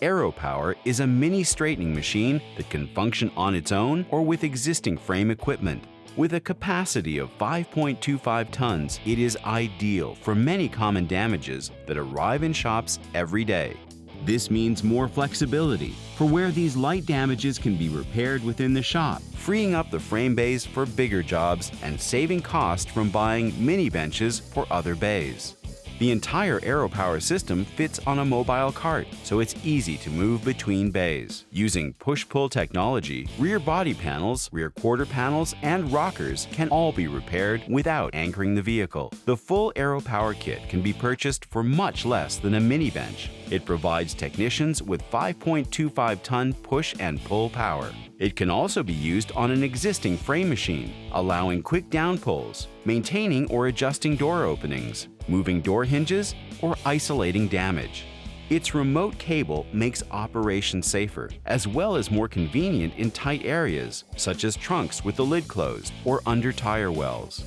Airopower is a mini straightening machine that can function on its own or with existing frame equipment. With a capacity of 5.25 tons, it is ideal for many common damages that arrive in shops every day. This means more flexibility for where these light damages can be repaired within the shop, freeing up the frame bays for bigger jobs and saving cost from buying mini benches for other bays. The entire Airopower system fits on a mobile cart, so it's easy to move between bays. Using push-pull technology, rear body panels, rear quarter panels, and rockers can all be repaired without anchoring the vehicle. The full Airopower kit can be purchased for much less than a mini bench. It provides technicians with 5.25-ton push and pull power. It can also be used on an existing frame machine, allowing quick down pulls, maintaining or adjusting door openings, moving door hinges, or isolating damage. Its remote cable makes operation safer, as well as more convenient in tight areas, such as trunks with the lid closed or under tire wells.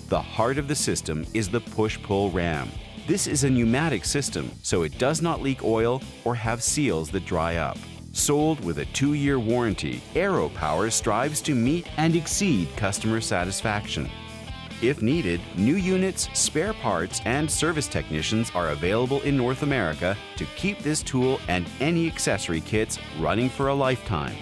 The heart of the system is the push-pull ram. This is a pneumatic system, so it does not leak oil or have seals that dry up. Sold with a 2-year warranty, Airopower strives to meet and exceed customer satisfaction. If needed, new units, spare parts, and service technicians are available in North America to keep this tool and any accessory kits running for a lifetime.